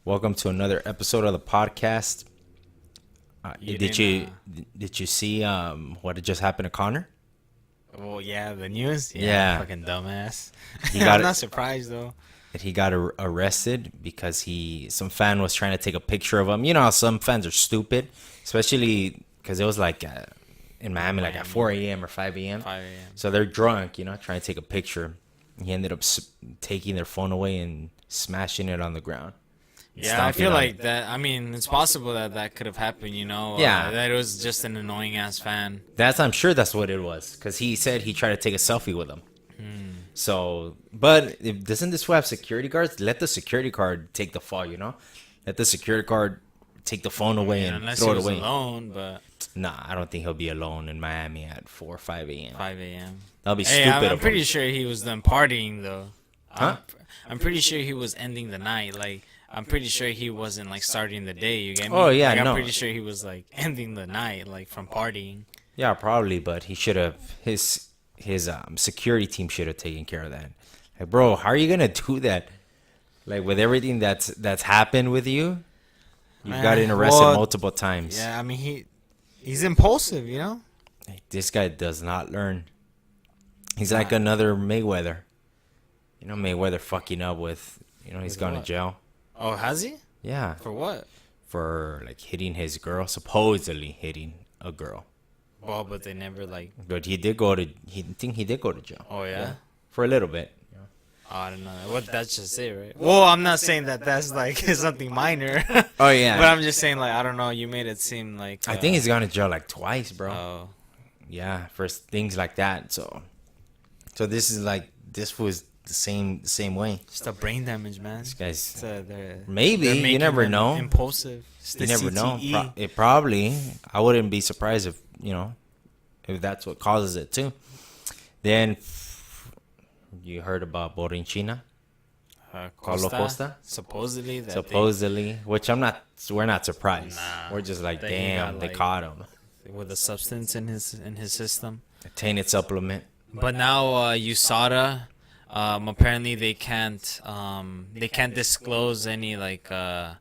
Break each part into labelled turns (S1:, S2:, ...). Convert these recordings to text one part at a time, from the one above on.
S1: Welcome to another episode of the podcast. Did you see what had just happened to Conor?
S2: Well, yeah, the news.
S1: Yeah.
S2: Fucking dumbass.
S1: He got
S2: I'm not surprised though.
S1: that he got arrested because some fan was trying to take a picture of him. You know how some fans are stupid, especially because it was like in Miami, like at 4 a.m. or 5 a.m.
S2: 5 a.m.
S1: So they're drunk, trying to take a picture. He ended up taking their phone away and smashing it on the ground.
S2: Yeah, I feel like that. I mean, it's possible that could have happened.
S1: Yeah.
S2: That it was just an annoying ass fan.
S1: I'm sure that's what it was, because he said he tried to take a selfie with him. So, but doesn't this have security guards? Let the security guard take the fall, Let the security guard take the phone away and
S2: Unless
S1: throw
S2: he
S1: it
S2: was
S1: away.
S2: alone, but
S1: Nah, I don't think he'll be alone in Miami at 4 or 5 a.m.
S2: 5 a.m.
S1: That'll be
S2: Hey,
S1: stupid.
S2: I'm
S1: of
S2: pretty
S1: him.
S2: sure he was done partying though.
S1: Huh?
S2: I'm pretty sure he was ending the night. Like, I'm pretty sure he wasn't like starting the day. You get me?
S1: Oh, yeah,
S2: like,
S1: no.
S2: I'm pretty sure he was like ending the night, like from partying.
S1: Yeah, probably, but he should have his security team should have taken care of that. Like, bro, how are you gonna do that? Like, with everything that's happened with you, you've gotten arrested multiple times.
S2: Yeah, I mean he's impulsive,
S1: Like, this guy does not learn. He's like another Mayweather. Mayweather fucking up with, he's
S2: With
S1: gone to
S2: what?
S1: jail.
S2: Oh, has he?
S1: Yeah,
S2: For what?
S1: for like hitting his girl, supposedly hitting a girl.
S2: Well, but they never like.
S1: But he did go to jail.
S2: Oh yeah.
S1: For a little bit.
S2: Oh, I don't know. What that's just it, right? Well, I'm not saying that that's like something minor.
S1: Oh yeah.
S2: But I'm just saying, like, I don't know. You made it seem like.
S1: I think he's gone to jail like twice, bro.
S2: Oh.
S1: Yeah, for things like that. So this was the same way.
S2: Just a brain damage, man.
S1: This guy's
S2: They're
S1: maybe you
S2: making
S1: never
S2: them
S1: know.
S2: Impulsive. It's
S1: You
S2: the
S1: never know.
S2: CTE.
S1: It probably. I wouldn't be surprised if that's what causes it too. Then you heard about Borinchina, Paulo Costa?
S2: Supposedly that.
S1: supposedly, which we're not surprised.
S2: Nah,
S1: We're just like,
S2: that he
S1: damn,
S2: got,
S1: they
S2: like-
S1: caught him.
S2: With a substance in his system.
S1: A tainted supplement.
S2: But now USADA, apparently they can't disclose any like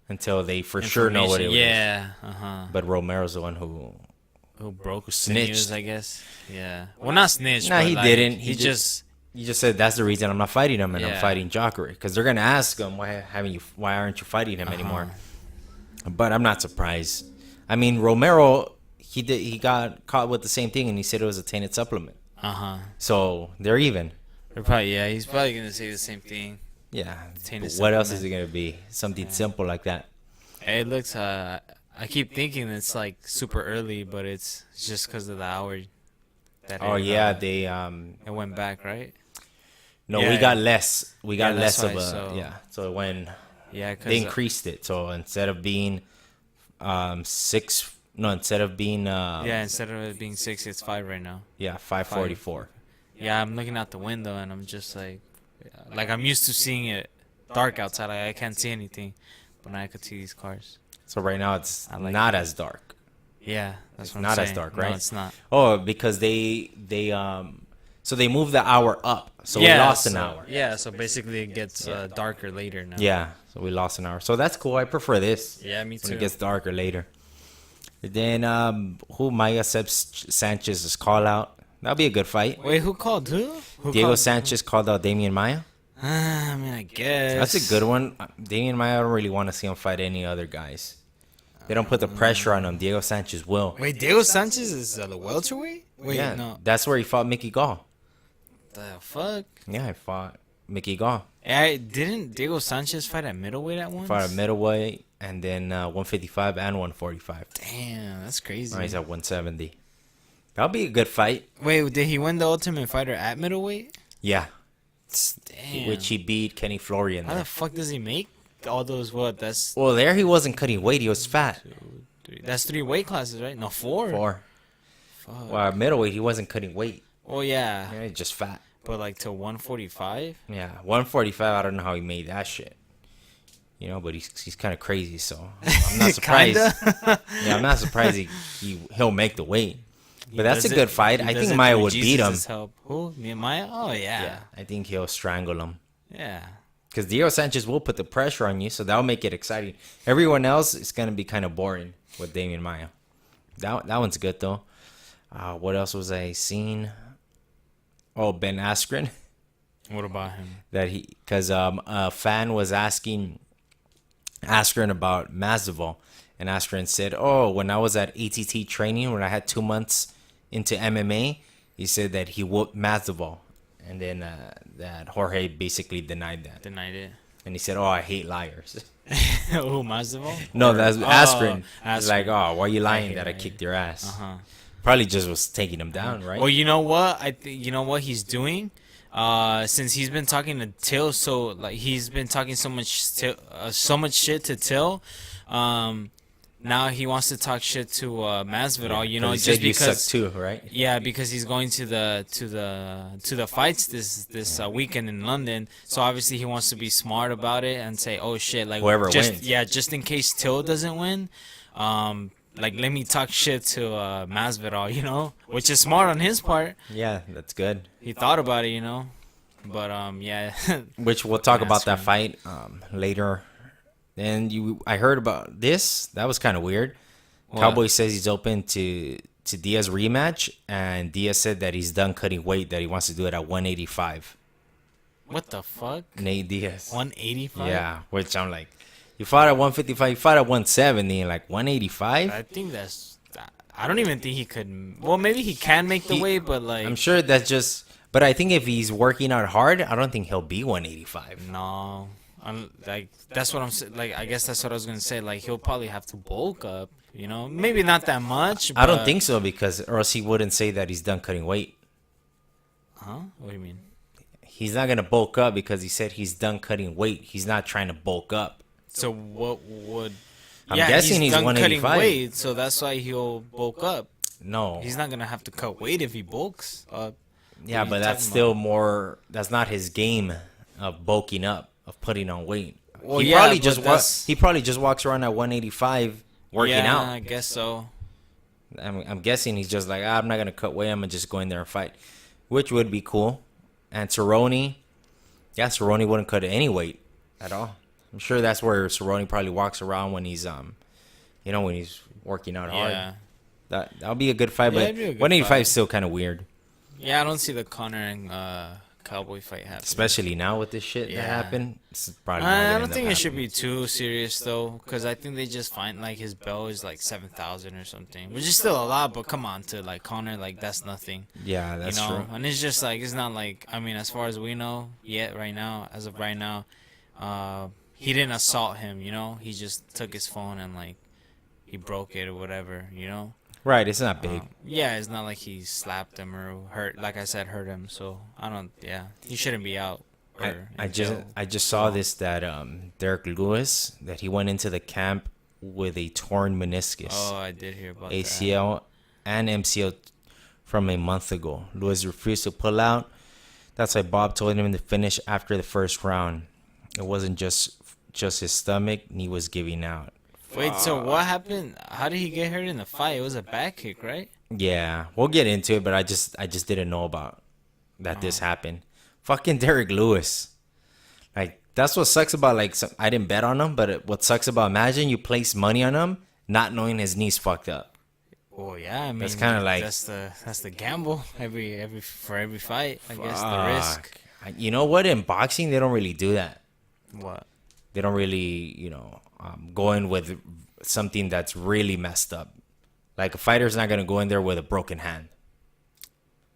S1: Until they for sure know what it was.
S2: Yeah,
S1: But Romero's the one who
S2: broke the
S1: Snitched.
S2: news, I guess. Yeah. Well, not snitched.
S1: Nah,
S2: but,
S1: he
S2: like,
S1: didn't.
S2: He just
S1: you just said that's the reason I'm not fighting him, and I'm
S2: Yeah.
S1: fighting Jacare, because they're gonna ask him why aren't you fighting him anymore? But I'm not surprised. I mean, Romero, he got caught with the same thing, and he said it was a tainted supplement. So they're even.
S2: They're he's probably gonna say the same thing.
S1: Yeah.
S2: Tainted
S1: But what else is
S2: supplement.
S1: it gonna be? Something simple like that.
S2: It looks. I keep thinking it's like super early, but it's just because of the hour. That
S1: Oh
S2: it,
S1: yeah,
S2: it went back, right?
S1: no,
S2: Yeah,
S1: we got
S2: yeah.
S1: less. We got
S2: Yeah,
S1: less
S2: that's
S1: of
S2: why,
S1: a
S2: so-
S1: yeah. So when
S2: Yeah, because
S1: they increased it, so instead of being instead of being
S2: instead of it being 6, it's 5 right now.
S1: 544.
S2: Yeah, I'm looking out the window and I'm just like I'm used to seeing it dark outside. I can't see anything, but now I could see these cars.
S1: So right now it's
S2: I like
S1: not
S2: that.
S1: as dark.
S2: Yeah, that's
S1: It's
S2: what I'm
S1: not as
S2: saying.
S1: dark,
S2: No,
S1: right?
S2: it's not.
S1: Oh, because they so they moved the hour up, so we lost an hour.
S2: Yeah, so basically it gets darker later now.
S1: Yeah, so we lost an hour. So that's cool. I prefer this
S2: Yeah, me
S1: when
S2: too.
S1: it gets darker later. Then Maya Sanchez's call out. That'll be a good fight.
S2: Wait, who called who?
S1: Diego
S2: called-
S1: Sanchez called out Damian Maya.
S2: I mean, I guess.
S1: That's a good one. Damian Maya, I don't really want to see him fight any other guys. They don't put the pressure on him. Diego Sanchez will.
S2: Wait, Diego Sanchez is the welterweight? Wait,
S1: Yeah,
S2: no.
S1: that's where he fought Mickey Gall.
S2: The fuck?
S1: Yeah, he fought Mickey Gall.
S2: Didn't Diego Sanchez fight at middleweight at once?
S1: Fought at middleweight and then 155 and 145.
S2: Damn, that's crazy.
S1: Now he's at 170. That'll be a good fight.
S2: Wait, did he win the Ultimate Fighter at middleweight?
S1: Yeah,
S2: Damn.
S1: which he beat Kenny Florian
S2: How
S1: there.
S2: the fuck does he make all those? What? That's
S1: Well, there he wasn't cutting weight. He was fat.
S2: 3. That's 3 weight classes, right? No, 4.
S1: 4.
S2: Fuck.
S1: Well, at middleweight, he wasn't cutting weight.
S2: Well, yeah,
S1: Yeah, he's just fat.
S2: but like to 145.
S1: Yeah, 145. I don't know how he made that shit. But he's kind of crazy, so I'm not surprised.
S2: Kinda.
S1: Yeah, I'm not surprised he'll make the weight. But that's a
S2: does
S1: good
S2: it-
S1: fight.
S2: he
S1: I
S2: does
S1: think
S2: it
S1: Maya
S2: through
S1: would beat him.
S2: Jesus' help. Who? Me and Maya? Oh yeah.
S1: I think he'll strangle him.
S2: Yeah.
S1: Because Diego Sanchez will put the pressure on you, so that'll make it exciting. Everyone else is gonna be kind of boring with Damian Maia. That one's good though. What else was I seeing? Oh, Ben Askren.
S2: What about him?
S1: Because a fan was asking Askren about Masdival, and Askren said, "Oh, when I was at ATT training, when I had 2 months into MMA, he said that he whooped Masdival." And then that Jorge basically denied that.
S2: Denied it.
S1: And he said, "Oh, I hate liars."
S2: Who, Masdival?
S1: No, that's Askren.
S2: Askren.
S1: He's like, "Oh, why are you lying
S2: hate
S1: that I
S2: liars.
S1: kicked your ass?"
S2: Uh-huh.
S1: Probably just was taking him down, right?
S2: Well, you know what? You know what he's doing? Since he's been talking to Till, so like he's been talking so much shit to Till. Now he wants to talk shit to Masvidal. You know,
S1: he
S2: just
S1: said you
S2: because.
S1: suck too, right?
S2: Yeah, because he's going to the fights this weekend in London. So obviously he wants to be smart about it and say, "Oh shit, like
S1: Whoever
S2: just
S1: wins."
S2: yeah, just in case Till doesn't win, like let me talk shit to Masvidal, you know, which is smart on his part.
S1: Yeah, that's good.
S2: He thought about it, you know, but yeah.
S1: Which we'll talk about that
S2: Askren.
S1: fight later. And I heard about this. That was kind of weird.
S2: What?
S1: Cowboy says he's open to Diaz rematch, and Diaz said that he's done cutting weight, that he wants to do it at 185.
S2: What the fuck?
S1: Nate Diaz.
S2: 185?
S1: Yeah, which I'm like, you fought at 155, you fought at 170, and like 185?
S2: I think that's. I don't even think he could. Well, maybe he can make the weight, but like.
S1: I'm sure that's just. But I think if he's working out hard, I don't think he'll be 185.
S2: No. Like that's what I'm saying. Like I guess that's what I was gonna say. Like he'll probably have to bulk up. You know, maybe not that much.
S1: I don't
S2: but-
S1: think so, because or else he wouldn't say that he's done cutting weight.
S2: Huh? What do you mean?
S1: He's not gonna bulk up because he said he's done cutting weight. He's not trying to bulk up.
S2: So what would?
S1: I'm guessing he's
S2: done cutting
S1: 185.
S2: weight, so that's why he'll bulk up.
S1: No.
S2: He's not gonna have to cut weight if he bulks up.
S1: Yeah,
S2: What are
S1: but
S2: you
S1: that's
S2: talking
S1: still
S2: about?
S1: more. That's not his game of bulking up, of putting on weight.
S2: Well,
S1: he
S2: yeah,
S1: probably
S2: but
S1: just
S2: that's-
S1: he probably just walks around at 185 working
S2: yeah,
S1: out.
S2: I guess so.
S1: I'm guessing he's just like, I'm not gonna cut weight. I'm gonna just go in there and fight, which would be cool. And Cerrone, yeah, Cerrone wouldn't cut any weight at all. I'm sure that's where Cerrone probably walks around when he's when he's working out hard.
S2: Yeah.
S1: That'll be a good fight,
S2: Yeah,
S1: but
S2: it'd be a good
S1: 185
S2: fight.
S1: is still kind of weird,
S2: Yeah, I don't see the Conor and Cowboy fight happening.
S1: especially now with this shit that
S2: Yeah.
S1: happened. It's probably not
S2: I
S1: gonna
S2: don't
S1: end
S2: think
S1: up
S2: it should
S1: happening.
S2: be too serious though, because I think they just find like his bell is like 7,000 or something, which is still a lot. But come on, to like Conor, like that's nothing,
S1: Yeah, that's
S2: you know.
S1: true.
S2: And it's just like it's not like I mean, as far as we know, yet right now, as of right now, he didn't assault him. You know, he just took his phone and like he broke it or whatever. You know.
S1: Right, it's not big.
S2: Yeah, it's not like he slapped him or hurt. Like I said, hurt him. So I don't. Yeah, he shouldn't be out.
S1: I just saw this that Derrick Lewis, that he went into the camp with a torn meniscus,
S2: Oh, I did hear about that.
S1: ACL and MCL from a month ago. Lewis refused to pull out. That's why Bob told him to finish after the first round. It wasn't just his stomach; he was giving out.
S2: Wait, so what happened? How did he get hurt in the fight? It was a back kick, right?
S1: Yeah, we'll get into it, but I just didn't know about that this happened. Fucking Derrick Lewis. Like, that's what sucks about, like, I didn't bet on him, but what sucks about, imagine you place money on him not knowing his knee's fucked up.
S2: Oh yeah, I mean
S1: That's kinda like-
S2: that's the gamble for every fight. I guess the risk.
S1: Fuck. You know what? In boxing, they don't really do that.
S2: What?
S1: They don't really, go in with something that's really messed up. Like, a fighter's not going to go in there with a broken hand.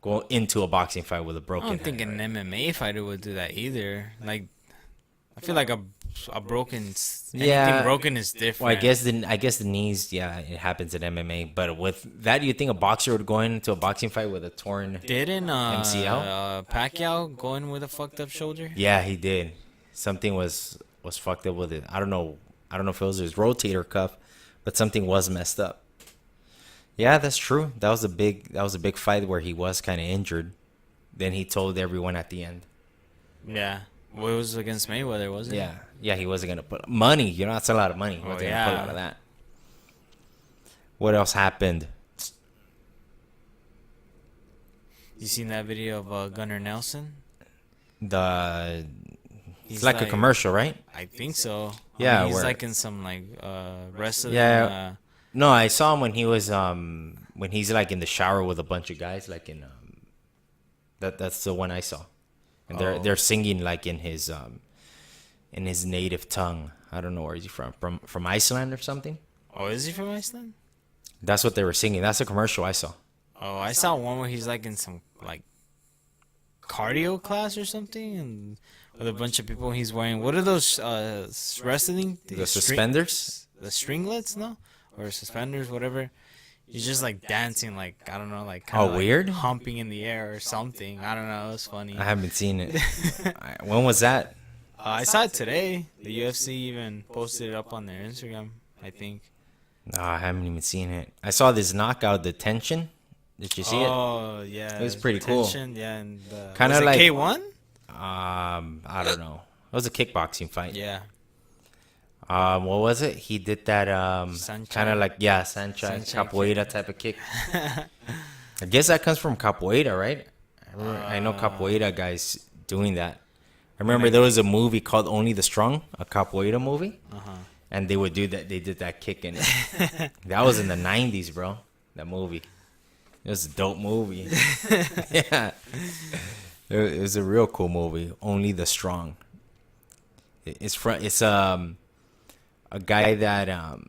S1: Go into a boxing fight with a
S2: I
S1: broken
S2: don't
S1: hand.
S2: think an MMA fighter would do that either. Like, I feel like a broken anything broken is different.
S1: Well, I guess the knees, yeah, it happens in MMA. But with that, you think a boxer would go into a boxing fight with a torn?
S2: Didn't
S1: MCL?
S2: Pacquiao go in with a fucked up shoulder?
S1: Yeah, he did. Something was fucked up with it. I don't know if it was his rotator cuff, but something was messed up. Yeah, that's true. That was a big fight where he was kind of injured. Then he told everyone at the end.
S2: Yeah. Well, it was against Mayweather, wasn't it?
S1: Yeah, he wasn't gonna put money. You know, that's a lot of money. He wasn't gonna pull out of that. What else happened?
S2: You seen that video of Gunnar Nelson?
S1: The It's like a commercial, right?
S2: I think so.
S1: Yeah,
S2: I mean, he's
S1: where-
S2: like in some like wrestling.
S1: Yeah. No, I saw him when he was when he's like in the shower with a bunch of guys, like in that's the one I saw, and they're singing like in his native tongue. I don't know where he's from Iceland or something.
S2: Oh, is he from Iceland?
S1: That's what they were singing. That's a commercial I saw.
S2: Oh, I saw one where he's like in some like cardio class or something, and with a bunch of people. He's wearing, what are those wrestling?
S1: The suspenders?
S2: The stringlets, no? Or suspenders, whatever. He's just like dancing, like, I don't know, like kind of
S1: weird?
S2: humping in the air or something. I don't know. It was funny.
S1: I haven't seen it. When was that?
S2: I saw it today. The UFC even posted it up on their Instagram, I think.
S1: No, I haven't even seen it. I saw this knockout, the tension. Did you see it?
S2: Oh, yeah.
S1: It was pretty cool.
S2: Yeah, and
S1: Kind of
S2: was it
S1: like
S2: K1?
S1: I don't know. It was a kickboxing fight.
S2: Yeah.
S1: What was it? He did that kind of like Sanchai capoeira type of kick. I guess that comes from capoeira, right? I know capoeira guys doing that. I remember there was a movie called Only the Strong, a capoeira movie, and they would do that. They did that kick in it. That was in the 90s, bro. That movie. It was a dope movie. Yeah. It was a real cool movie. Only the Strong. It's a guy that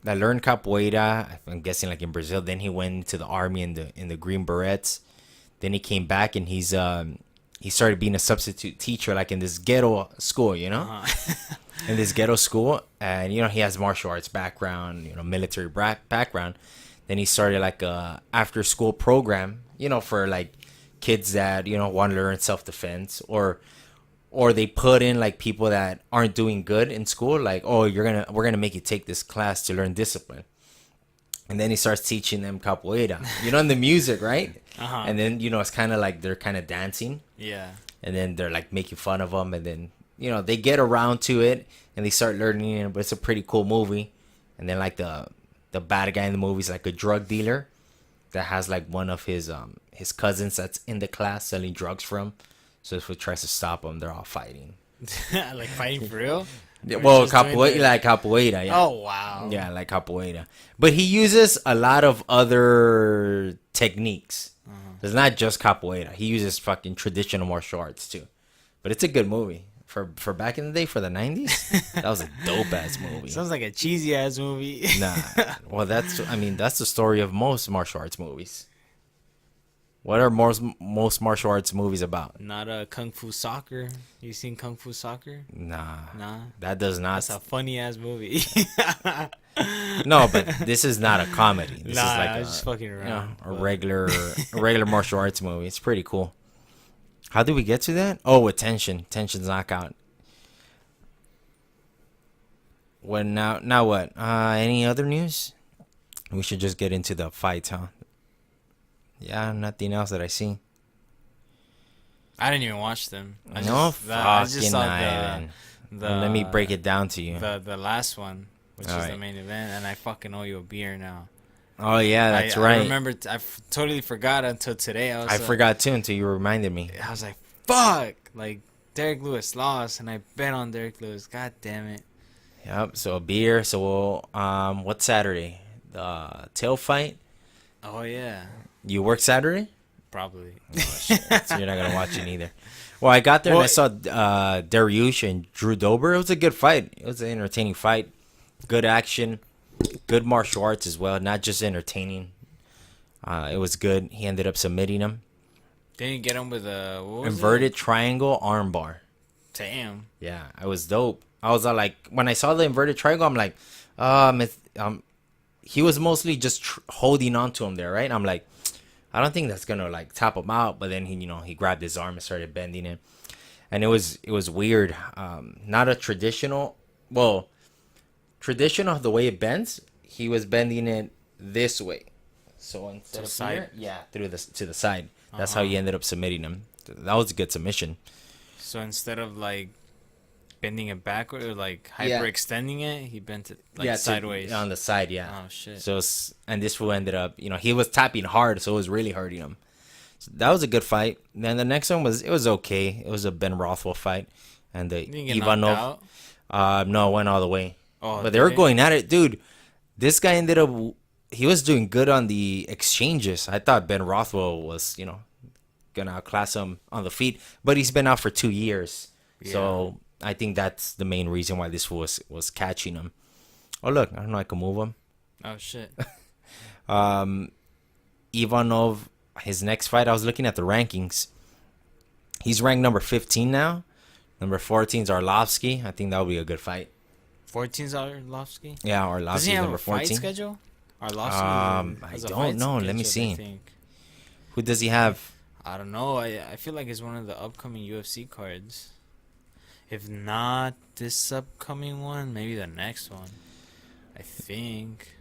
S1: learned capoeira. I'm guessing like in Brazil. Then he went into the army in the Green Berets. Then he came back and he started being a substitute teacher like in this ghetto school, you know, in this ghetto school. And you know he has martial arts background, you know, military background. Then he started like a after school program, you know, for like kids that, you know, want to learn self-defense, or they put in like people that aren't doing good in school, like, oh, we're gonna make you take this class to learn discipline. And then he starts teaching them capoeira, you know, in the music, right? And then, you know, it's kind of like they're kind of dancing.
S2: Yeah.
S1: And then they're like making fun of them, and then, you know, they get around to it and they start learning it. But it's a pretty cool movie. And then like the bad guy in the movie is like a drug dealer that has like one of his cousins that's in the class selling drugs for him. So if he tries to stop him, they're all fighting.
S2: Like fighting for real?
S1: Yeah, well, capoeira, like capoeira, yeah.
S2: Oh, wow.
S1: Yeah, like capoeira. But he uses a lot of other techniques. It's not just capoeira. He uses fucking traditional martial arts too. But it's a good movie. For back in the day, for the 90s, that was a dope-ass movie.
S2: Sounds like a cheesy-ass movie.
S1: Nah. Well, that's the story of most martial arts movies. What are most martial arts movies about?
S2: Not a Kung Fu Soccer. You seen Kung Fu Soccer?
S1: Nah.
S2: Nah.
S1: That does not.
S2: That's a funny-ass movie.
S1: No, but this is not a comedy. This is like
S2: I was just fucking around.
S1: a regular martial arts movie. It's pretty cool. How did we get to that? Oh, with Tension's knockout. What now what? Any other news? We should just get into the fights, huh? Yeah, nothing else that I see.
S2: I didn't even watch them. I
S1: Fucking not. Let me break it down to you.
S2: The last one, which
S1: All
S2: is
S1: right.
S2: the main event, and I fucking owe you a beer now.
S1: Oh yeah, that's right.
S2: I remember. Totally forgot until today.
S1: I forgot too until you reminded me.
S2: I was like, fuck! Like, Derrick Lewis lost, and I bet on Derrick Lewis. God damn it.
S1: Yep. So a beer. So what's Saturday? The Till fight.
S2: Oh yeah.
S1: You work Saturday?
S2: Probably.
S1: Oh shit! So you're not gonna watch it either. Well, I got there and I saw Dariush and Drew Dober. It was a good fight. It was an entertaining fight. Good action. Good martial arts as well. Not just entertaining. It was good. He ended up submitting him.
S2: Didn't you get him with a
S1: Inverted triangle armbar.
S2: Damn.
S1: Yeah, it was dope. I was like, when I saw the inverted triangle, I'm like, he was mostly just holding on to him there, right? I'm like, I don't think that's gonna like tap him out. But then he grabbed his arm and started bending it, and it was weird. Not a traditional the way it bends. He was bending it this way, so instead of here, to the side. That's how he ended up submitting him. That was a good submission.
S2: So instead of like bending it backward or like hyperextending it, he bent it like sideways
S1: on the side. Yeah.
S2: Oh shit.
S1: So and this fool ended up, he was tapping hard, so it was really hurting him. So that was a good fight. Then the next one was okay. It was a Ben Rothwell fight, and the
S2: Didn't get knocked
S1: Ivanov.
S2: out?
S1: No, went all the way.
S2: Oh,
S1: But they were
S2: did it?
S1: going at it, dude. This guy ended up. He was doing good on the exchanges. I thought Ben Rothwell was, gonna outclass him on the feet, but he's been out for 2 years. So I think that's the main reason why this was catching him. Oh look, I don't know. I can move him.
S2: Oh shit.
S1: Ivanov, his next fight. I was looking at the rankings. He's ranked number 15 now. Number 14 is Arlovsky. I think that would be a good fight.
S2: 14's Arlovsky.
S1: Yeah,
S2: Does he
S1: Arlovsky's
S2: have
S1: number
S2: a fight
S1: 14.
S2: schedule? Arlovsky
S1: I
S2: has a
S1: don't
S2: fight
S1: know. Let me
S2: schedule, I
S1: see.
S2: think.
S1: Who does he have?
S2: I don't know. I feel like it's one of the upcoming UFC cards. If not this upcoming one, maybe the next one. I think.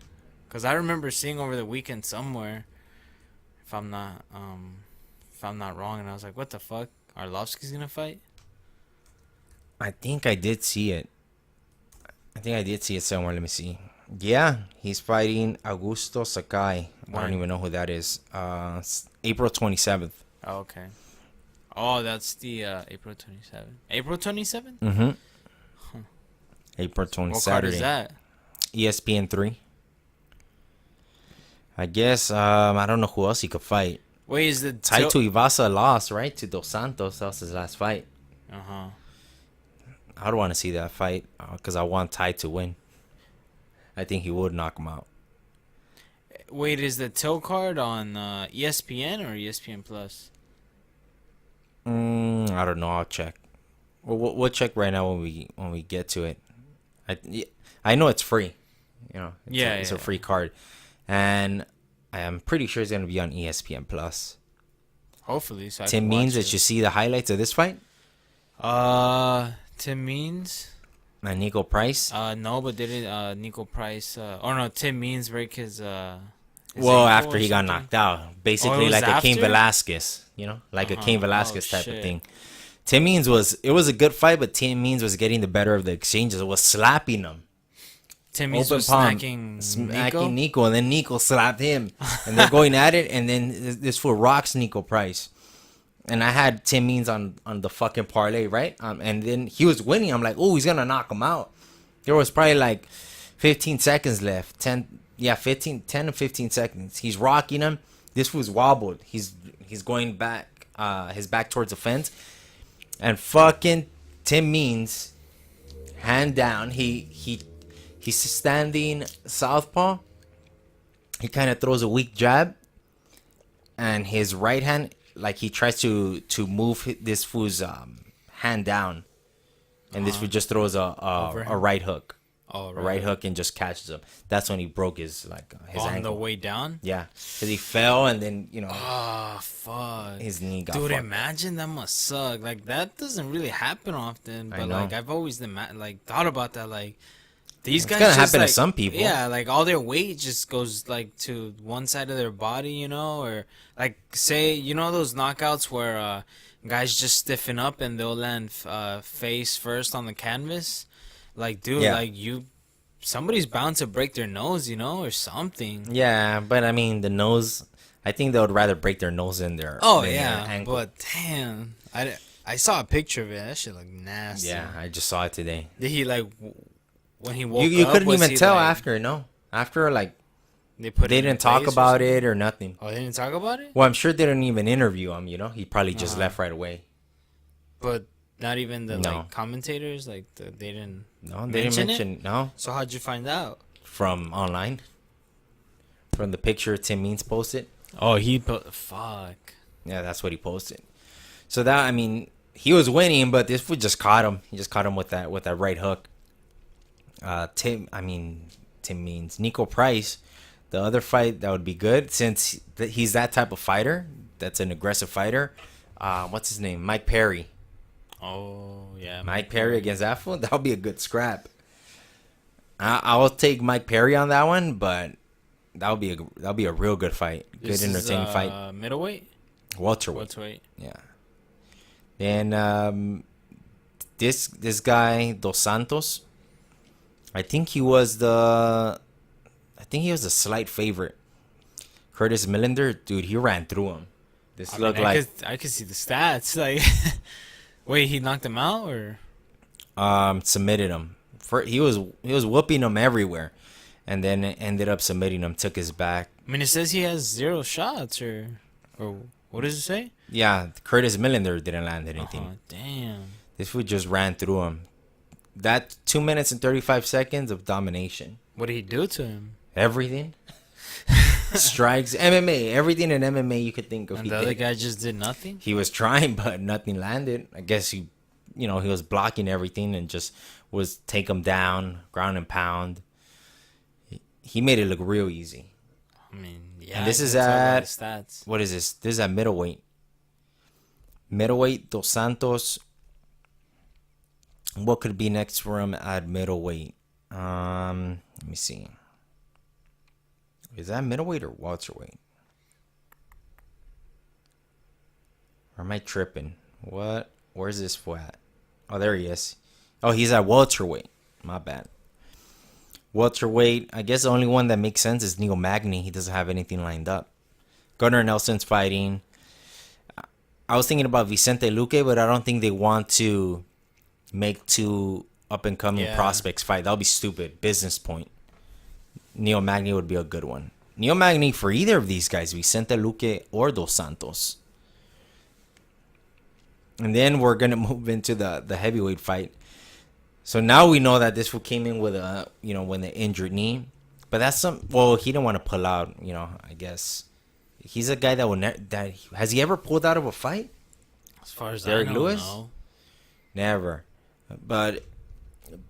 S2: Because I remember seeing over the weekend somewhere, if I'm not wrong, and I was like, what the fuck? Arlovsky's gonna fight?
S1: I think I did see it. I think I did see it somewhere. Let me see. Yeah, he's fighting Augusto Sakai. I
S2: When?
S1: don't even know who that is. April 27th.
S2: Oh, okay. Oh, that's the April 27th. April 27th?
S1: Mm-hmm. April 20th,
S2: What card
S1: Saturday.
S2: is that?
S1: ESPN 3. I guess, I don't know who else he could fight.
S2: Wait, is the
S1: Taito Ivasa lost, right? To Dos Santos. That was his last fight.
S2: Uh-huh.
S1: I would want to see that fight because I want Ty to win. I think he would knock him out.
S2: Wait, is the Till card on ESPN or ESPN Plus?
S1: I don't know. I'll check. We'll check right now when we get to it. I know it's free. It's a free card, and I'm pretty sure it's gonna be on ESPN Plus.
S2: Hopefully, so I
S1: Tim
S2: can
S1: Means,
S2: watch
S1: did you see the highlights of this fight?
S2: Tim Means?
S1: And Nico Price.
S2: No, but did it Nico Price? Oh no, Tim Means break his
S1: Well,
S2: ankle
S1: after
S2: or
S1: he got
S2: something?
S1: knocked out, basically
S2: was
S1: like a Cain
S2: after?
S1: Velasquez, like a Cain
S2: Uh-huh.
S1: Velasquez
S2: Oh,
S1: type of
S2: shit.
S1: thing. Tim Means was a good fight, but Tim Means was getting the better of the exchanges. It was slapping him.
S2: Tim Means
S1: Open
S2: was
S1: palm,
S2: smacking Nico.
S1: Nico, and then Nico slapped him, and they're going at it, and then this fool rocks Nico Price, and I had Tim Means on the fucking parlay, right? And then he was winning. I'm like, oh, he's gonna knock him out. There was probably like 15 seconds left, 10 to 15 seconds. He's rocking him. This fool's wobbled. He's going back, his back towards the fence, and fucking Tim Means, hand down. He's standing southpaw. He kind of throws a weak jab, and his right hand, like he tries to move this fool's hand down, and this fool just throws a right hook,
S2: Oh,
S1: a right hook, and just catches him. That's when he broke his his
S2: on
S1: ankle.
S2: the way down.
S1: Yeah, because he fell, and then
S2: Oh fuck.
S1: his knee got
S2: Dude,
S1: fucked.
S2: imagine that must suck. Like that doesn't really happen often,
S1: I
S2: but
S1: know.
S2: like I've always thought about that. Like these
S1: It's
S2: guys
S1: gonna
S2: just,
S1: happen to
S2: like,
S1: some people.
S2: Yeah, like all their weight just goes like to one side of their body, or like say those knockouts where guys just stiffen up and they'll land face first on the canvas. Like dude,
S1: Yeah.
S2: like somebody's bound to break their nose, or something.
S1: Yeah, but I mean the nose. I think they would rather break their nose than their than their ankle.
S2: but damn, I saw a picture of it. That shit looked nasty.
S1: Yeah, I just saw it today.
S2: Did he when he woke
S1: You
S2: up?
S1: couldn't
S2: was
S1: even
S2: he,
S1: tell
S2: like,
S1: after, no. After
S2: they put
S1: they
S2: it in
S1: didn't talk
S2: place or
S1: about
S2: something?
S1: it or nothing.
S2: Oh, they didn't talk about it.
S1: Well, I'm sure they didn't even interview him. He probably just left right away.
S2: But not even the
S1: No.
S2: commentators. They didn't.
S1: No, they didn't
S2: mention
S1: mention. No,
S2: So how'd you find out?
S1: from online, from the picture Tim Means posted.
S2: Oh, he put fuck.
S1: Yeah, that's what he posted. So that, I mean, he was winning, but this fool just caught him. He just caught him with that right hook. Tim Means Nico Price. The other fight that would be good, since he's that type of fighter, that's an aggressive fighter. What's his name? Mike Perry.
S2: Oh yeah,
S1: Mike Perry against that fool. That'll be a good scrap. I'll take Mike Perry on that one, but that'll be a real good fight. Good entertaining fight.
S2: Middleweight.
S1: Welterweight. Yeah. Then this guy Dos Santos, I think he was the slight favorite. Curtis Millender, dude, he ran through him. This looked like
S2: I could see the stats. Like, wait, he knocked him out or?
S1: submitted him. He was whooping him everywhere, and then ended up submitting him. Took his back.
S2: I mean, it says he has 0 shots, or what does it say?
S1: Yeah, Curtis Millender didn't land anything.
S2: Damn.
S1: This fool just ran through him. That 2 minutes and 35 seconds of domination.
S2: What did he do to him?
S1: Everything. Strikes, MMA, everything in MMA you could think of.
S2: And the other guy just did nothing?
S1: He was trying, but nothing landed. I guess he was blocking everything and just was take him down, ground and pound. He made it look real easy.
S2: I mean, yeah.
S1: And this is
S2: that's all about
S1: at,
S2: his stats.
S1: what is this? This is at middleweight. Middleweight, Dos Santos. What could be next for him at middleweight? Let me see. Is that middleweight or welterweight? Or am I tripping? What? Where's this fool at? Oh, there he is. Oh, he's at welterweight. My bad. Welterweight. I guess the only one that makes sense is Neil Magny. He doesn't have anything lined up. Gunnar Nelson's fighting. I was thinking about Vicente Luque, but I don't think they want to make 2 up-and-coming prospects fight. That would be stupid. Business point. Neil Magny would be a good one. Neil Magny for either of these guys, Vicente Luque or Dos Santos. And then we're going to move into the heavyweight fight. So now we know that this fool came in with with an injured knee. But that's he didn't want to pull out, I guess. He's a guy that has he ever pulled out of a fight?
S2: As far as
S1: Derrick
S2: I don't
S1: Lewis?
S2: know.
S1: Never. But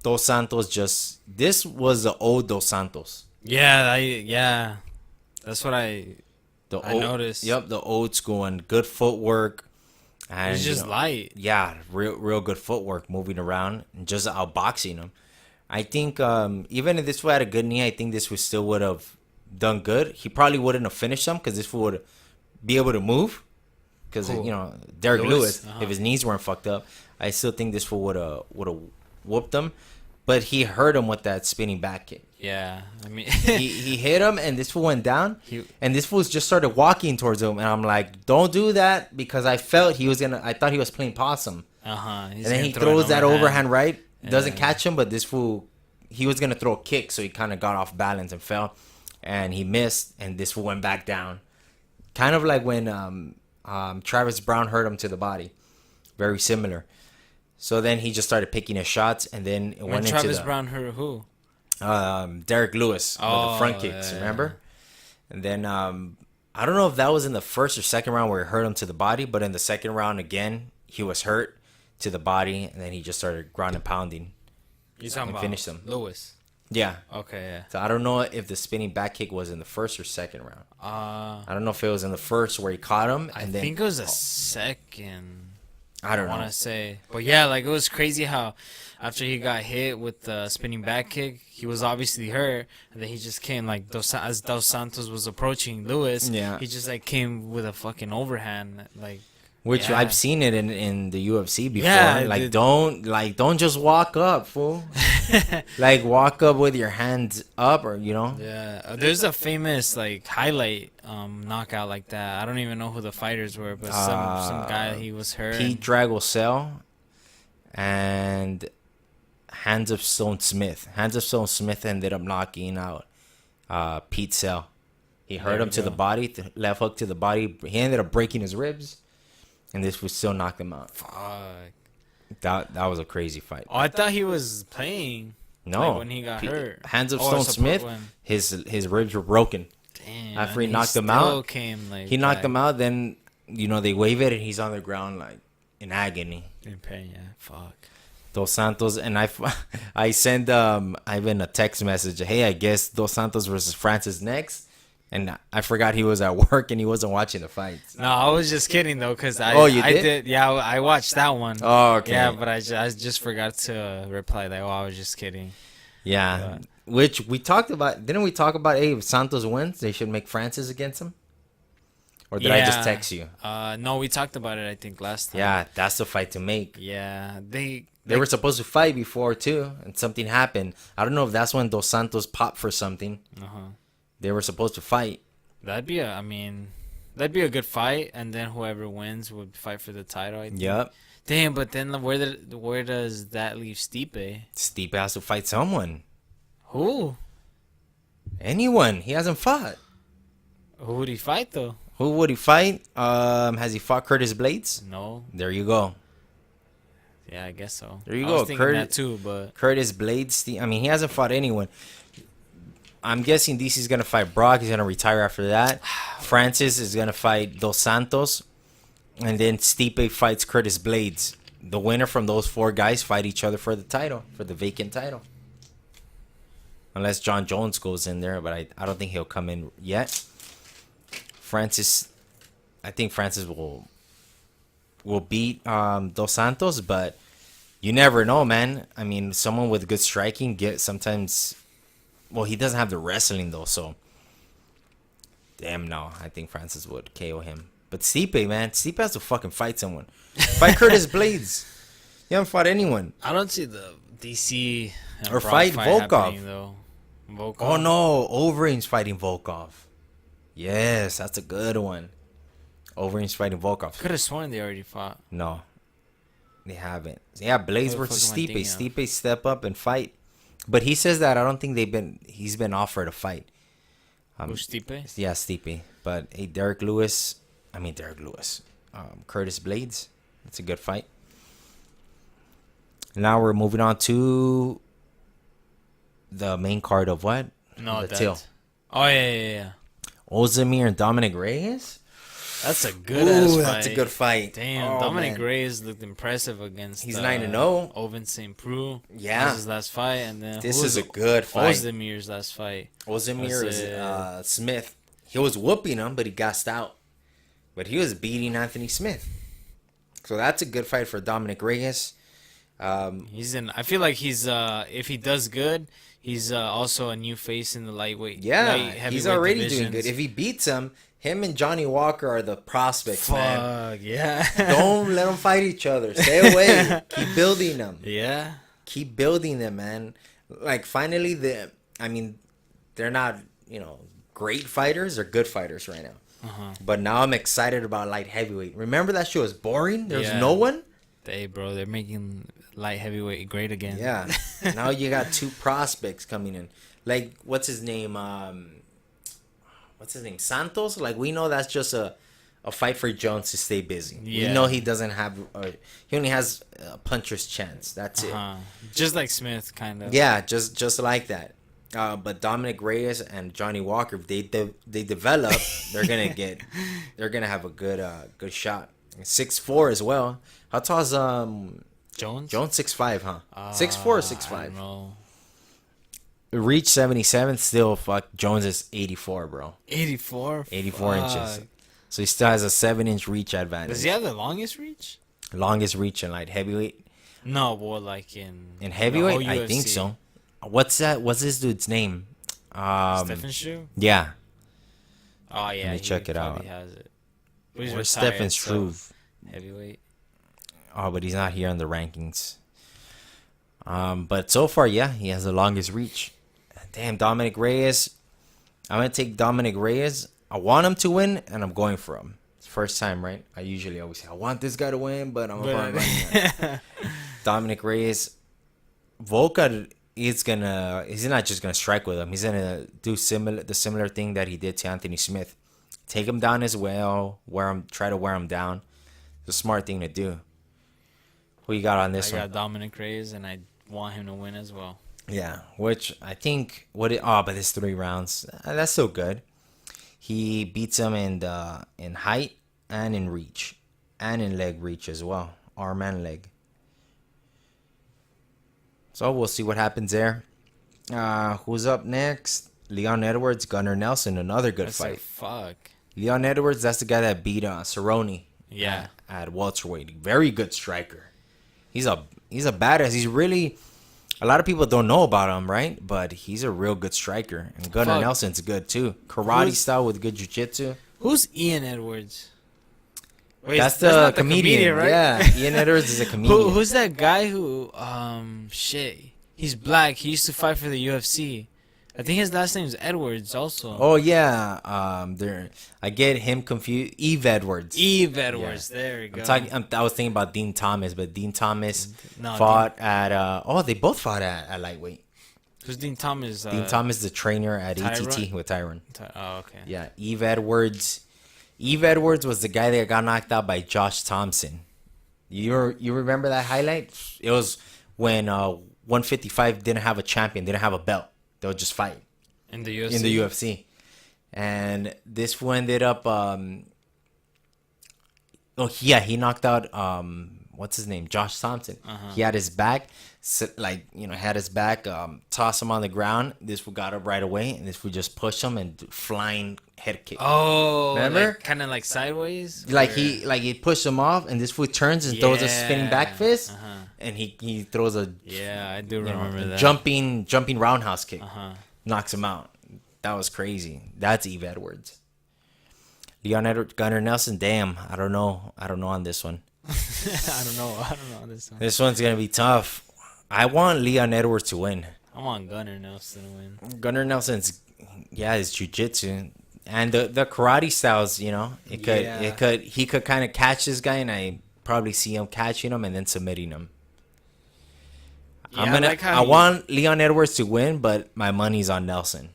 S1: Dos Santos this was the old Dos Santos.
S2: Yeah. That's what I noticed.
S1: Yep, the old school one. Good footwork. And,
S2: He's just light.
S1: Yeah, real good footwork, moving around and just outboxing him. I think even if this fool had a good knee, I think this fool still would have done good. He probably wouldn't have finished him because this fool would be able to move. Because Derrick Lewis, if his knees weren't fucked up, I still think this fool would have whooped him. But he hurt him with that spinning back kick.
S2: Yeah, I mean,
S1: he hit him, and this fool went down. And this fool just started walking towards him, and I'm like, "Don't do that," because I felt he was gonna. I thought he was playing possum. And then he throws that overhand right, doesn't catch him, but this fool, he was gonna throw a kick, so he kind of got off balance and fell, and he missed, and this fool went back down, kind of like when Travis Brown hurt him to the body, very similar. So then he just started picking his shots, and then it went into
S2: Travis Brown hurt who?
S1: Derrick Lewis with the front kicks, remember? And then I don't know if that was in the first or second round where he hurt him to the body, but in the second round again, he was hurt to the body, and then he just started ground and pounding.
S2: You talking about
S1: finished him.
S2: Lewis?
S1: Yeah.
S2: Okay, yeah.
S1: So I don't know if the spinning back kick was in the first or second round. I don't know if it was in the first where he caught him.
S2: I think it was the second.
S1: I don't
S2: want
S1: know.
S2: to say. But yeah, like it was crazy how after he got hit with the spinning back kick, he was obviously hurt. And then he just came like, as Dos Santos was approaching Lewis, he just like came with a fucking overhand.
S1: Which I've seen it in the UFC before.
S2: Yeah,
S1: don't just walk up, fool. Like walk up with your hands up, or
S2: Yeah, there's a famous highlight knockout like that. I don't even know who the fighters were, but some guy, he was hurt.
S1: Pete Dragosel and Hands of Stone Smith. Hands of Stone Smith ended up knocking out Pete Sell. He hurt him to the body, left hook to the body. He ended up breaking his ribs. And this would still knock him out.
S2: Fuck.
S1: That was a crazy fight.
S2: Oh, I thought he was playing.
S1: No.
S2: When he got hurt.
S1: Hands of Stone Smith, his ribs were broken.
S2: Damn.
S1: After he knocked him out, he knocked him out. Then they wave it, and he's on the ground in agony.
S2: In pain, yeah. Fuck.
S1: Dos Santos, and I send Ivan a text message. Hey, I guess Dos Santos versus Francis next. And I forgot he was at work and he wasn't watching the fights.
S2: No, I was just kidding though, cause
S1: you did?
S2: Yeah, I watched that one.
S1: Oh, okay.
S2: Yeah, but I just forgot to reply that. Oh, I was just kidding.
S1: Yeah, which we talked about. Didn't we talk about? Hey, if Santos wins, they should make Francis against him. Or did I just text you?
S2: No, we talked about it. I think last time.
S1: Yeah, that's the fight to make.
S2: Yeah, they
S1: were supposed to fight before too, and something happened. I don't know if that's when Dos Santos popped for something. They were supposed to fight.
S2: That'd be I mean, That'd be a good fight, and then whoever wins would fight for the title. I think.
S1: Yep.
S2: Damn, but then where does that leave Stipe?
S1: Stipe has to fight someone.
S2: Who?
S1: Anyone. He hasn't fought.
S2: Who would he fight though?
S1: Who would he fight? Has he fought Curtis Blades?
S2: No.
S1: There you go.
S2: Yeah, I guess so.
S1: There you
S2: I
S1: go.
S2: was thinking that too, but
S1: Curtis Blades. I mean, he hasn't fought anyone. I'm guessing DC's gonna fight Brock. He's gonna retire after that. Francis is gonna fight Dos Santos, and then Stipe fights Curtis Blades. The winner from those 4 guys fight each other for the title, for the vacant title. Unless John Jones goes in there, but I don't think he'll come in yet. I think Francis will beat Dos Santos, but you never know, man. I mean, someone with good striking sometimes. Well, he doesn't have the wrestling though, so damn no. I think Francis would KO him. But Stipe, man, Stipe has to fucking fight someone. Fight Curtis Blades. He haven't fought anyone.
S2: I don't see the DC
S1: Or fight Volkov.
S2: Though. Volkov.
S1: Oh no, Overeem's fighting Volkov. Yes, that's a good one. Overeem's fighting Volkov.
S2: Could have sworn they already fought.
S1: No, they haven't. Yeah, Blades
S2: What the
S1: versus
S2: fuck am I
S1: Stipe.
S2: thinking of?
S1: Stipe step up and fight, but he says that I don't think he's been offered a fight.
S2: Who's Stipe?
S1: Yeah, Stipe. But hey, Derrick Lewis. Curtis Blades. That's a good fight. Now we're moving on to the main card of what?
S2: No,
S1: the
S2: that's...
S1: Till.
S2: Oh, yeah.
S1: Ozdemir and Dominic Reyes.
S2: That's a good-ass fight.
S1: That's a good fight.
S2: Damn,
S1: Oh,
S2: Dominic
S1: man.
S2: Reyes looked impressive against...
S1: He's 9-0.
S2: Oven St. Preux.
S1: Yeah.
S2: This is his last fight, and then...
S1: This
S2: who
S1: is
S2: was
S1: a good fight.
S2: Ozdemir's last fight.
S1: Ozdemir
S2: Was
S1: is
S2: it-
S1: Smith. He was whooping him, but he gassed out. But he was beating Anthony Smith. So that's a good fight for Dominic Reyes.
S2: He's in... I feel like he's... if he does good, he's also a new face in the lightweight.
S1: Yeah,
S2: light
S1: he's
S2: heavyweight
S1: already doing
S2: divisions.
S1: good. If he beats him and Johnny Walker are the prospects, man.
S2: Fuck, yeah.
S1: Don't let them fight each other. Stay away. Keep building them.
S2: Yeah.
S1: Keep building them, man. Like, finally, they're not, great fighters. They're good fighters right now. But now I'm excited about light heavyweight. Remember that show was boring? There was
S2: Yeah.
S1: no one?
S2: Hey, bro, they're making light heavyweight great again.
S1: Yeah. Now you got 2 prospects coming in. Like, what's his name? Santos? Like, we know that's just a fight for Jones to stay busy.
S2: Yeah.
S1: We know he doesn't have... he only has a puncher's chance. That's it.
S2: Just like Smith, kind of.
S1: Yeah, just like that. But Dominic Reyes and Johnny Walker, if they develop, they're gonna have a good shot. 6'4" as well. How tall is
S2: Jones?
S1: Jones? 6'5", huh? 6'4" or 6'5"?
S2: I don't know.
S1: Reach 77, still fuck. Jones is 84, bro.
S2: 84?
S1: 84 inches.
S2: Fuck.
S1: So he still has a 7-inch reach advantage.
S2: Does he have the longest reach?
S1: Longest reach in light heavyweight.
S2: No, boy, like in
S1: heavyweight,
S2: the whole
S1: I think
S2: UFC.
S1: so. What's this dude's name?
S2: Stephen Struve?
S1: Yeah.
S2: Oh, yeah.
S1: Let me check it
S2: probably
S1: out.
S2: Has it. But he's
S1: Or
S2: retired,
S1: Stephen
S2: so
S1: Struve.
S2: heavyweight.
S1: Oh, but he's not here on the rankings. But so far, yeah, he has the longest reach. Damn, Dominic Reyes. I'm going to take Dominic Reyes. I want him to win, and I'm going for him. It's first time, right? I usually always say, I want this guy to win, but I'm going to run. Dominic Reyes. Volka he's not just gonna strike with him. He's gonna do the similar thing that he did to Anthony Smith. Take him down as well. Try to wear him down. It's a smart thing to do. Who you got on this
S2: I
S1: one?
S2: got Dominic Reyes, and I want him to win as well.
S1: Yeah, which I think but it's 3 rounds. That's still good. He beats him in height and in reach, and in leg reach as well, arm and leg. So we'll see what happens there. Who's up next? Leon Edwards, Gunnar Nelson, another good
S2: That's
S1: fight.
S2: like, fuck.
S1: Leon Edwards, that's the guy that beat Cerrone.
S2: Yeah.
S1: At welterweight. Very good striker. He's a badass. He's really, a lot of people don't know about him, right? But he's a real good striker. And Gunnar Nelson's good too. Karate style with good jiu-jitsu.
S2: Who's Ian Edwards? Wait,
S1: That's
S2: not
S1: the comedian,
S2: right?
S1: Yeah, Ian Edwards is a comedian.
S2: Who's that guy who shit? He's black. He used to fight for the UFC. I think his last name's Edwards also.
S1: Oh yeah, there. I get him confused. Eve Edwards.
S2: Eve Edwards. There we go.
S1: I was thinking about Dean Thomas, but Dean Thomas
S2: No,
S1: fought at. They both fought at lightweight.
S2: Who's Dean Thomas?
S1: Dean Thomas, the trainer at
S2: Tyrone?
S1: ATT with Tyrone.
S2: Oh, okay.
S1: Yeah, Eve Edwards. Eve Edwards was the guy that got knocked out by Josh Thompson. You remember that highlight? It was when 155 didn't have a champion, didn't have a belt. They would just fight
S2: In the UFC.
S1: in the UFC. And this one ended up. He knocked out what's his name, Josh Thompson. He had his back, had his back, toss him on the ground. This one got up right away, and this would just push him and flying head kick.
S2: Oh,
S1: remember?
S2: Kind of like sideways.
S1: He pushed him off, and this foot turns and throws a spinning back fist, and he throws a
S2: I do remember that
S1: jumping roundhouse kick, knocks him out. That was crazy. That's Eve Edwards. Leon Edwards, Gunnar Nelson. Damn, I don't know on this one.
S2: I don't know on this one.
S1: This one's gonna be tough. I want Leon Edwards to win.
S2: I want Gunnar Nelson to win.
S1: Gunnar Nelson's, his jiu-jitsu and the karate styles. He could kind of catch this guy, and I probably see him catching him and then submitting him. I want Leon Edwards to win, but my money's on Nelson.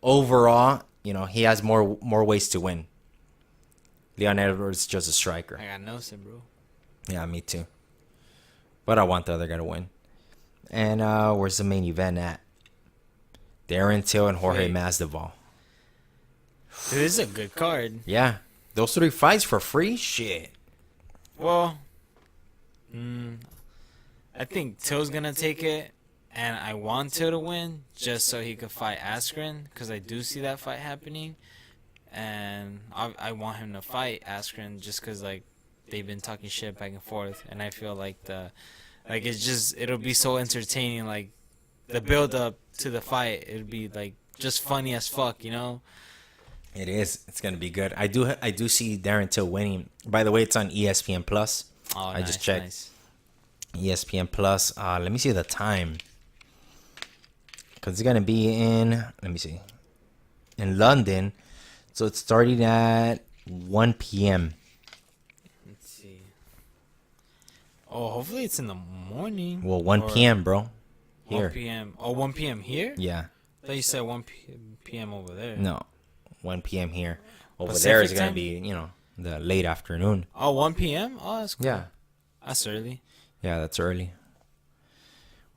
S1: Overall, he has more ways to win. Leon Edwards is just a striker.
S2: I got Nelson, bro.
S1: Yeah, me too. But I want the other guy to win. And where's the main event at? Darren Till and Jorge Masdival.
S2: Dude, this is a good card.
S1: Yeah. Those 3 fights for free? Shit.
S2: Well, I think Till's going to take it. And I want Till to win just so he could fight Askren. Because I do see that fight happening. And I want him to fight Askren just because, they've been talking shit back and forth. And I feel like it'll be so entertaining. The build up to the fight, it'll be, just funny as fuck,
S1: It is. It's going to be good. I do see Darren Till winning. By the way, it's on ESPN Plus.
S2: Oh,
S1: I just checked. Nice. ESPN Plus. Let me see the time. Because it's going to be in London. So it's starting at 1 p.m.
S2: Let's see. Oh, hopefully it's in the morning.
S1: Well, 1 p.m., bro. Here.
S2: 1 p.m. Oh, 1 p.m. here?
S1: Yeah.
S2: I thought you said 1 p.m. over there.
S1: No. 1 p.m. here. Over there is going to be, the late afternoon.
S2: Oh, 1 p.m.? Oh, that's cool.
S1: Yeah.
S2: That's early.
S1: Yeah, that's early.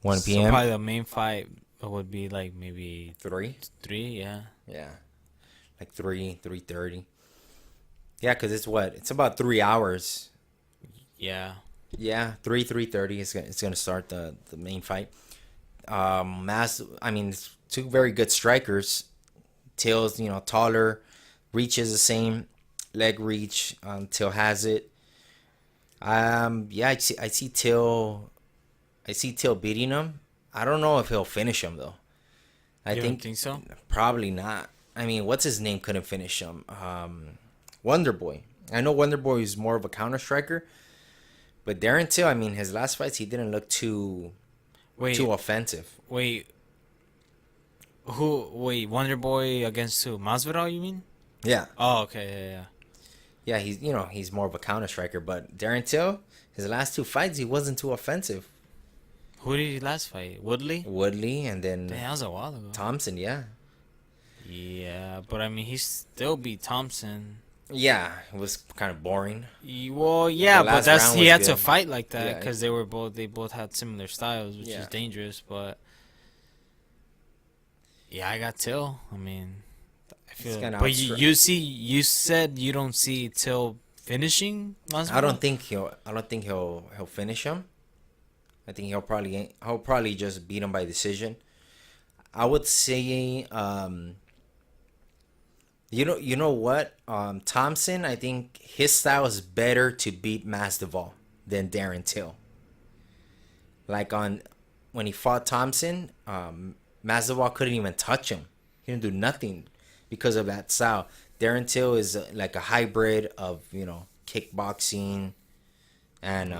S1: 1 p.m.
S2: So probably the main fight would be maybe
S1: 3?
S2: 3, yeah.
S1: Yeah. 3:30. Yeah, because it's about 3 hours.
S2: Yeah.
S1: Yeah, 3:30 it's gonna start the main fight. It's 2 very good strikers. Till's taller, reach is the same, leg reach. Till has it. I see Till beating him. I don't know if he'll finish him though.
S2: You don't think so?
S1: Probably not. What's his name couldn't finish him? Wonder Boy. I know Wonder Boy is more of a counter striker, but Darren Till, his last fights he didn't look too offensive.
S2: Wait, Wonder Boy against who? Masvidal, you mean?
S1: Yeah.
S2: Oh, okay, yeah.
S1: Yeah, he's more of a counter striker, but Darren Till, his last 2 fights he wasn't too offensive.
S2: Who did he last fight? Woodley,
S1: and then
S2: that was a while ago.
S1: Thompson, yeah.
S2: Yeah, but he still beat Thompson.
S1: Yeah, it was kind of boring.
S2: Well, yeah, but he had to fight like that because they both had similar styles, which is dangerous. But yeah, I got Till. I feel. But you said you don't see Till finishing Masvidal?
S1: I don't think he'll finish him. I think he'll probably just beat him by decision. I would say you know what? Thompson, I think his style is better to beat Masdival than Darren Till. When he fought Thompson, Masvidal couldn't even touch him. He didn't do nothing because of that style. Darren Till is like a hybrid of kickboxing and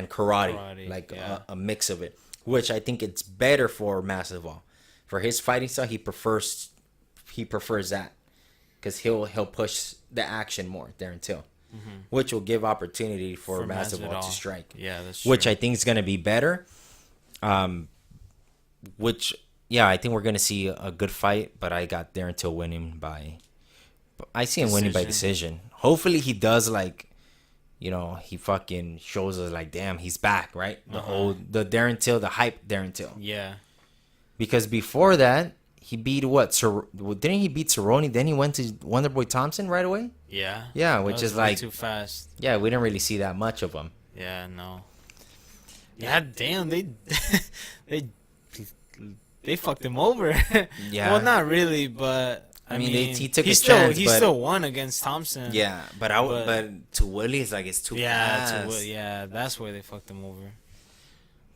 S1: karate, a mix of it, which I think it's better for Masvidal. for his fighting style, he prefers that because he'll push the action more, Darren Till, which will give opportunity for Masvidal to strike.
S2: Yeah, that's true.
S1: Which I think is going to be better. Which, yeah, I think we're going to see a good fight, but I got Darren Till winning by... I see him winning by decision. Hopefully he does, like, you know, he fucking shows us, like, damn, he's back, right? The Darren Till, the hype Darren Till.
S2: Yeah.
S1: Because before that, he beat what? Didn't he beat Cerrone? Then he went to Wonderboy Thompson right away?
S2: Yeah.
S1: Yeah, which is like...
S2: too fast.
S1: Yeah, we didn't really see that much of him.
S2: Yeah, no. Yeah, damn, they fucked him over.
S1: Yeah.
S2: Well, not really, but I mean
S1: he took
S2: he
S1: a
S2: still
S1: chance,
S2: he
S1: but-
S2: still won against Thompson.
S1: Yeah, but to Willie, it's like it's too fast.
S2: Yeah, that's where they fucked him over.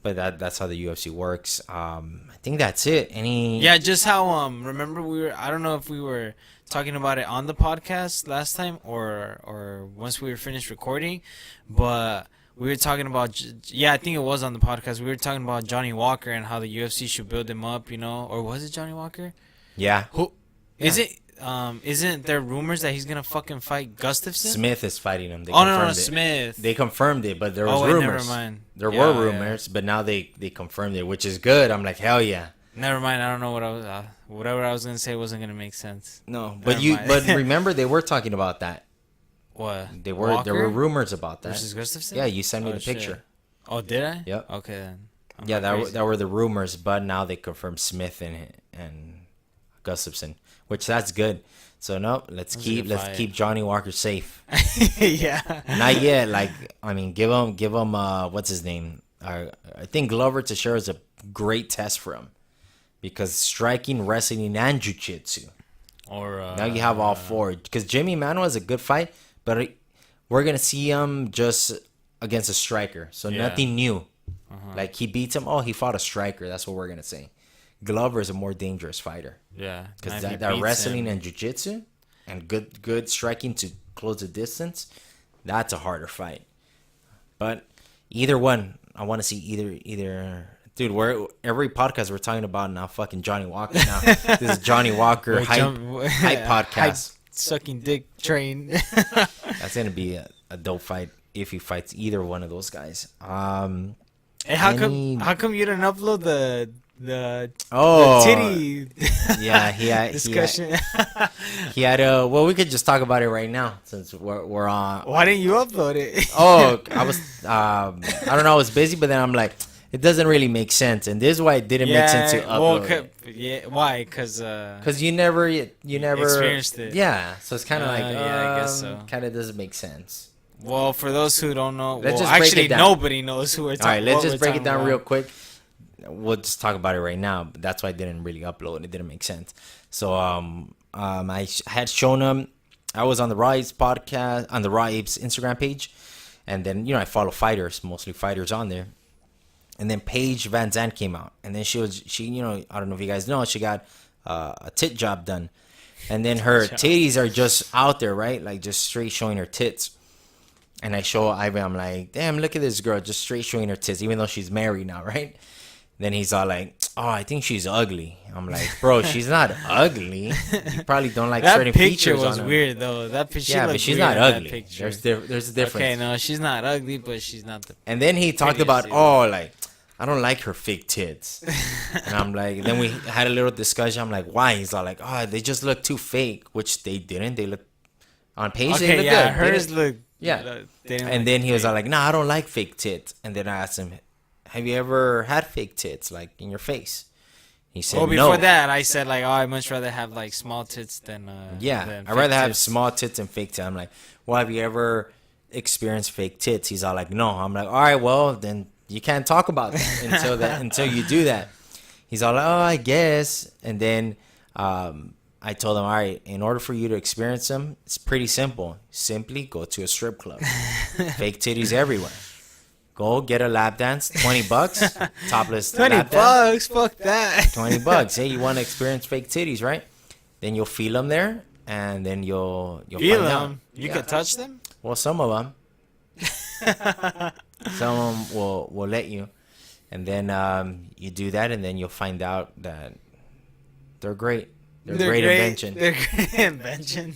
S1: But that's how the UFC works. I think that's it.
S2: Yeah, just how remember I don't know if we were talking about it on the podcast last time or once we were finished recording, but we were talking about I think it was on the podcast. We were talking about Johnny Walker and how the UFC should build him up, you know, or was it Johnny Walker?
S1: Yeah.
S2: Who is it? Isn't there rumors that he's gonna fucking fight Gustafsson?
S1: Smith is fighting him.
S2: No, Smith.
S1: They confirmed it, but there was
S2: wait,
S1: rumors.
S2: never mind.
S1: There
S2: Yeah,
S1: were rumors, but now they confirmed it, which is good. I'm like, hell yeah.
S2: Never mind. I don't know what I was. Whatever I was gonna say wasn't gonna make sense.
S1: No,
S2: Never mind.
S1: but remember they were talking about that.
S2: What?
S1: There were
S2: Walker
S1: rumors about that.
S2: versus Gustafsson?
S1: Yeah, you sent me the
S2: shit.
S1: picture.
S2: Oh, did I?
S1: Yep.
S2: Okay then. I'm
S1: Yeah,
S2: not crazy.
S1: that were the rumors, but now they confirmed Smith and Gustafsson, which that's good. So no, let's keep Johnny Walker safe.
S2: Yeah.
S1: Not yet. Like, I mean, give him what's his name? I think Glover Teixeira is a great test for him because striking, wrestling, and jiu-jitsu.
S2: Or
S1: Now you have all four. Because Jimmy Manuwa is a good fight, but we're gonna see him just against a striker, so nothing new. Like he beats him. Oh, he fought a striker. That's what we're gonna say. Glover is a more dangerous fighter.
S2: Yeah.
S1: Because that wrestling and jiu-jitsu and good striking to close the distance, that's a harder fight. But either one, I want to see either. Dude, every podcast we're talking about now fucking Johnny Walker now. This is Johnny Walker hype podcast.
S2: Sucking dick train.
S1: That's going to be a dope fight if he fights either one of those guys.
S2: Hey, how come you didn't upload the titty discussion?
S1: He had a well. We could just talk about it right now since we're on.
S2: Why didn't you upload it?
S1: Oh, I was I don't know. I was busy, but then I'm like, it doesn't really make sense, and this is why it didn't make sense to upload.
S2: Yeah, why? Because
S1: you never
S2: experienced it.
S1: Yeah, so it's kind of like
S2: I guess so.
S1: Kind of doesn't make sense.
S2: Well, for those who don't know,
S1: actually
S2: nobody knows who we're talking.
S1: All right, let's just break it down real quick. We'll just talk about it right now. But that's why I didn't really upload. It didn't make sense. So I had shown him. I was on the Raw Apes podcast, on the Raw Apes Instagram page, and then I follow fighters, mostly fighters on there. And then Paige Van Zandt came out, and then she I don't know if you guys know, she got a tit job done, and then her titties are just out there, right, like just straight showing her tits. And I show Ivan, I'm like, damn, look at this girl just straight showing her tits, even though she's married now, right? Then he's all like, oh, I think she's ugly. I'm like, bro, she's not ugly. You probably don't like certain features on her.
S2: That picture was weird, though. That picture,
S1: yeah, but she's not ugly. There's a difference.
S2: Okay, no, she's not ugly, but she's not the.
S1: And then he talked about, like, I don't like her fake tits. And I'm like, then we had a little discussion. I'm like, why? He's all like, oh, they just look too fake, which they didn't. They look on page.
S2: Okay,
S1: they look
S2: yeah,
S1: good.
S2: hers look.
S1: Yeah. And then he was all like, nah, I don't like fake tits. And then I asked him, have you ever had fake tits, like, in your face? He said,
S2: well, before
S1: no.
S2: that, I said, like, oh, I'd much rather have, like, small tits than
S1: I'd rather have small tits than fake tits. I'm like, well, have you ever experienced fake tits? He's all like, no. I'm like, all right, well, then you can't talk about that until you do that. He's all like, oh, I guess. And then I told him, all right, in order for you to experience them, it's pretty simple. Simply go to a strip club. Fake titties everywhere. Go get a lap dance, $20, topless.
S2: $20, fuck that.
S1: $20. Hey, you want to experience fake titties, right? Then you'll feel them there, and then you'll
S2: feel
S1: find
S2: them.
S1: out.
S2: You can touch them.
S1: Well, some of them. Some of them will let you, and then you do that, and then you'll find out that They're great. They're great invention.
S2: They're great invention.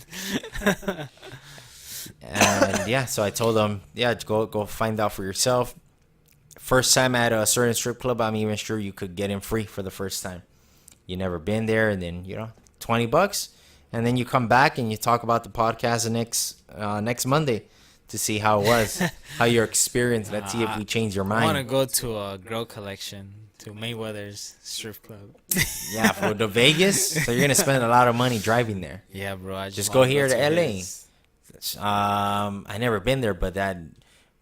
S1: And yeah, so I told them, yeah, go find out for yourself. First time at a certain strip club, I'm even sure you could get in free for the first time. You never been there, and then $20, and then you come back and you talk about the podcast the next Monday to see how it was, how your experience. Let's see if we change your mind.
S2: I want to go to a girl collection, to Mayweather's strip club.
S1: Yeah, for the Vegas, so you're gonna spend a lot of money driving there.
S2: Yeah, bro. I
S1: Just go here to LA.
S2: Vegas.
S1: I never been there, but that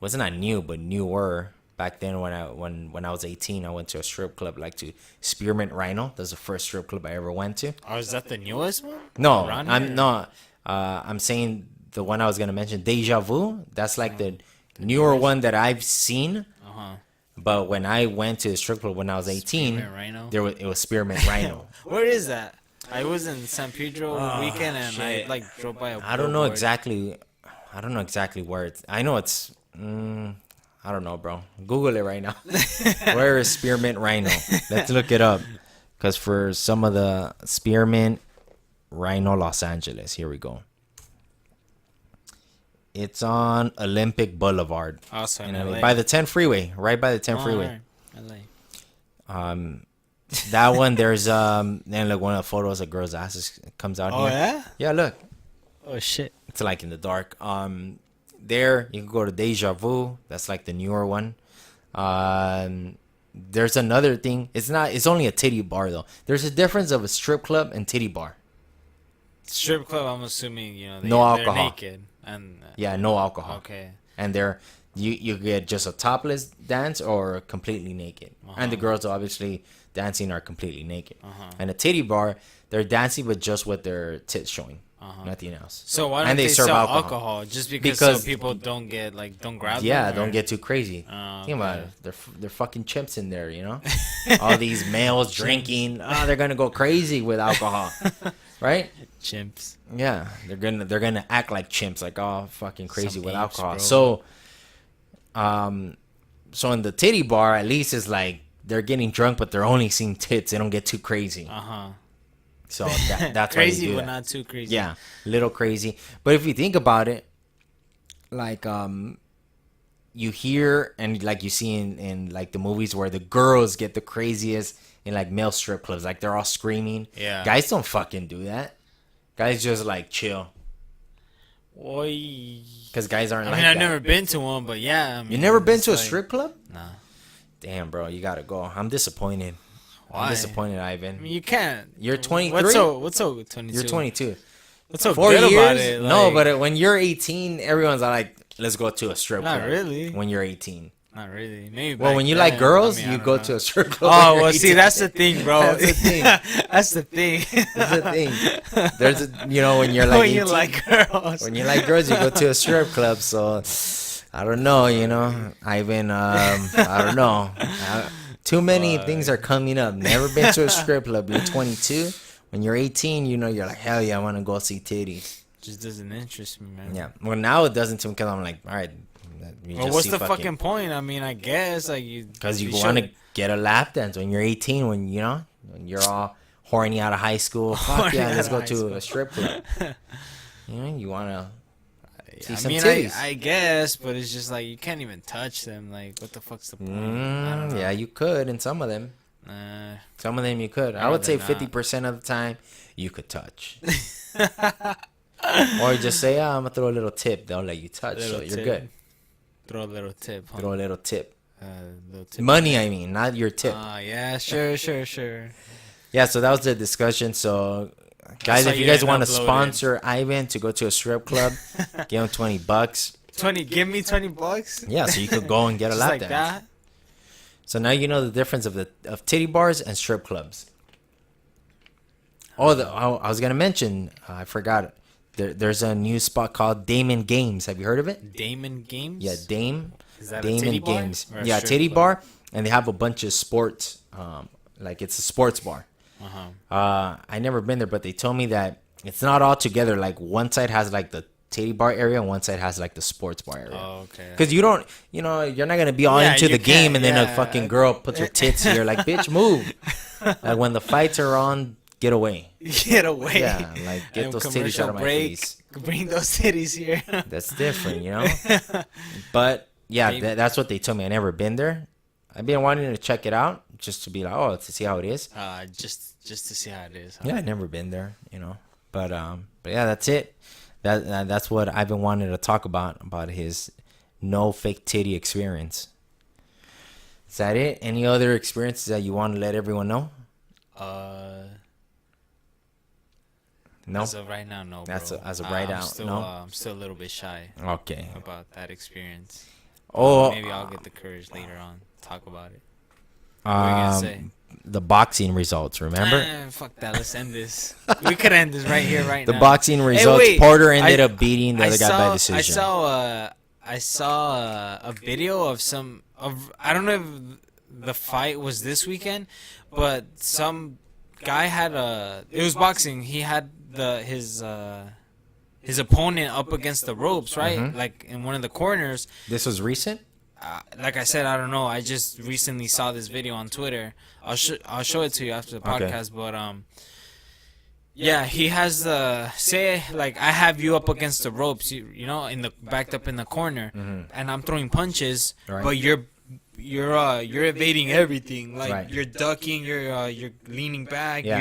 S1: wasn't not new, but newer. Back then, when I was 18, I went to a strip club, like to Spearmint Rhino. That's the first strip club I ever went to.
S2: Oh, is that the newest one?
S1: No,
S2: Around
S1: I'm
S2: here?
S1: not. I'm saying the one I was gonna mention, Deja Vu. That's like the newer one that I've seen. But when I went to the strip club when I was 18,
S2: Spearmint Rhino?
S1: it was Spearmint Rhino.
S2: Where is that? I was in San Pedro weekend, and
S1: shit.
S2: I drove by a
S1: I don't know
S2: billboard.
S1: exactly. I don't know exactly where it's. I know it's. I don't know, bro. Google it right now. Where is Spearmint Rhino? Let's look it up. Because for some of the Spearmint Rhino Los Angeles, here we go. It's on Olympic Boulevard.
S2: Also in
S1: LA.
S2: LA.
S1: By the 10 freeway. Right by the 10 freeway.
S2: LA.
S1: That one, there's then look, one of the photos of girls' asses comes out here.
S2: Yeah?
S1: Yeah, look.
S2: Oh, shit.
S1: It's like in the dark. There you can go to Deja Vu. That's like the newer one. There's another thing. It's only a titty bar though. There's a difference of a strip club and titty bar.
S2: Strip club, I'm assuming,
S1: No
S2: they're
S1: alcohol.
S2: naked. And
S1: Yeah, no alcohol.
S2: okay.
S1: And you get just a topless dance or completely naked. And the girls obviously dancing are completely naked. And a titty bar, they're dancing but just with their tits showing. Nothing else.
S2: So why don't
S1: And
S2: they
S1: serve
S2: sell alcohol? Just because so people don't get don't grab
S1: Yeah,
S2: them?
S1: don't get too crazy.
S2: Oh,
S1: Think about
S2: okay.
S1: it. They're fucking chimps in there, All these males drinking. They're gonna go crazy with alcohol, right?
S2: Chimps.
S1: Yeah, they're gonna act like chimps, like all fucking crazy
S2: Some
S1: with
S2: apes,
S1: alcohol.
S2: bro.
S1: So in the titty bar, at least it's like they're getting drunk, but they're only seeing tits. They don't get too crazy. So that's
S2: Crazy,
S1: why they do
S2: but
S1: that.
S2: not too crazy.
S1: Yeah, a little crazy. But if you think about it, like you hear and like you see in like the movies where the girls get the craziest in like male strip clubs, like they're all screaming.
S2: Yeah.
S1: Guys don't fucking do that. Guys just like chill.
S2: Boy.
S1: Because guys aren't
S2: I
S1: like
S2: mean, I've
S1: that.
S2: never been to one, but yeah. I mean,
S1: You never been
S2: it's
S1: to a
S2: like-
S1: strip club?
S2: Nah.
S1: Damn, bro, you gotta go. I'm disappointed.
S2: Why?
S1: I'm disappointed, Ivan.
S2: I mean, you can't.
S1: You're 23?
S2: What's so 22?
S1: You're 22.
S2: What's so
S1: 4
S2: good
S1: years?
S2: about it?
S1: No,
S2: Like,
S1: but when you're 18, everyone's like, let's go to a strip
S2: Not
S1: club.
S2: really.
S1: When you're 18.
S2: Not really. Maybe.
S1: Well,
S2: back
S1: when you
S2: then,
S1: like girls,
S2: I mean, I
S1: you
S2: don't
S1: go
S2: know.
S1: to a strip club.
S2: Oh,
S1: when
S2: well,
S1: you're
S2: see,
S1: 18.
S2: that's the thing, bro.
S1: That's the thing.
S2: That's the thing.
S1: That's the thing. There's when you're like
S2: when
S1: 18,
S2: you like girls.
S1: when you like girls, you go to a strip club. So I don't know, Ivan. I don't know. Too many things are coming up. Never been to a strip club. You're 22. When you're 18, you're like, hell yeah, I want to go see titties.
S2: Just doesn't interest me, man.
S1: Yeah. Well, now it doesn't to me because I'm like, all right.
S2: Well, what's the fucking point? I mean, I guess like you.
S1: Because you want to get a lap dance when you're 18. When you're all horny out of high school. Fuck
S2: Horny
S1: yeah,
S2: out
S1: let's
S2: of
S1: go
S2: high
S1: to
S2: school.
S1: a strip club. You want to see
S2: I
S1: some
S2: mean,
S1: titties.
S2: I guess, but it's just like you can't even touch them. Like, what the fuck's the point? I don't know.
S1: Yeah, you could in some of them. Some of them you could. I would say
S2: rather not.
S1: 50% of the time you could touch. Or just say, I'm going to throw a little tip. They'll let you touch. So you're
S2: tip.
S1: good.
S2: Throw a little tip. Huh?
S1: Throw a little tip.
S2: Little tip.
S1: Money, I mean, not your tip.
S2: Yeah, sure.
S1: Yeah, so that was the discussion. So, guys,
S2: how
S1: if you
S2: you
S1: guys
S2: end
S1: want to
S2: up loaded.
S1: sponsor Ivan to go to a strip club, give him $20.
S2: 20. Give me $20.
S1: Yeah, so you could go and get a
S2: Just
S1: lap
S2: like
S1: dance.
S2: that.
S1: So now you know the difference of titty bars and strip clubs. Oh, I was gonna mention. I forgot. There's a new spot called Damon Games. Have you heard of it?
S2: Damon Games.
S1: Yeah, Dame.
S2: Is that a
S1: Damon
S2: titty bar
S1: Games.
S2: or a
S1: Yeah,
S2: strip
S1: titty
S2: club?
S1: bar, and they have a bunch of sports. Like it's a sports bar. I never been there, but they told me that it's not all together. Like one side has like the titty bar area, and one side has like the sports bar area.
S2: Oh, okay.
S1: Because you don't, you're not gonna be all
S2: Yeah,
S1: into
S2: you
S1: the game,
S2: can't,
S1: and then a
S2: yeah.
S1: fucking girl puts her tits here, like, bitch, move. Like when the fights are on, get away.
S2: Get away.
S1: Yeah, like get
S2: And
S1: those titties
S2: commercial
S1: out of my
S2: break,
S1: face.
S2: bring those titties here.
S1: That's different, you know. But yeah, that's what they told me. I never been there. I've been wanting to check it out just to be like, oh, to see how it is.
S2: Just to see how it is. Huh?
S1: Yeah, I never been there, you know. But yeah, that's it. That's what I've been wanting to talk about his no fake titty experience. Is that it? Any other experiences that you want to let everyone know? No.
S2: As of right now, no. Bro.
S1: As of right now, no.
S2: I'm still a little bit shy.
S1: Okay.
S2: About that experience.
S1: Oh,
S2: maybe I'll get the courage later on to talk about it. What are you gonna say?
S1: The boxing results, remember?
S2: Fuck that. Let's end this. We could end this right here, right
S1: The
S2: now.
S1: boxing results.
S2: Wait.
S1: Porter ended up beating the other guy by decision.
S2: I saw a video of I don't know if the fight was this weekend, but some guy it was boxing. He had his opponent up against the ropes, right?
S1: Mm-hmm.
S2: Like in one of the corners.
S1: This was recent?
S2: Like I said, I don't know. I just recently saw this video on Twitter. I'll show it to you after the podcast. Okay. But yeah, he has say like I have you up against the ropes, you know, backed up in the corner, and I'm throwing punches, right. But you're evading everything. Like you're ducking, you're leaning back, you're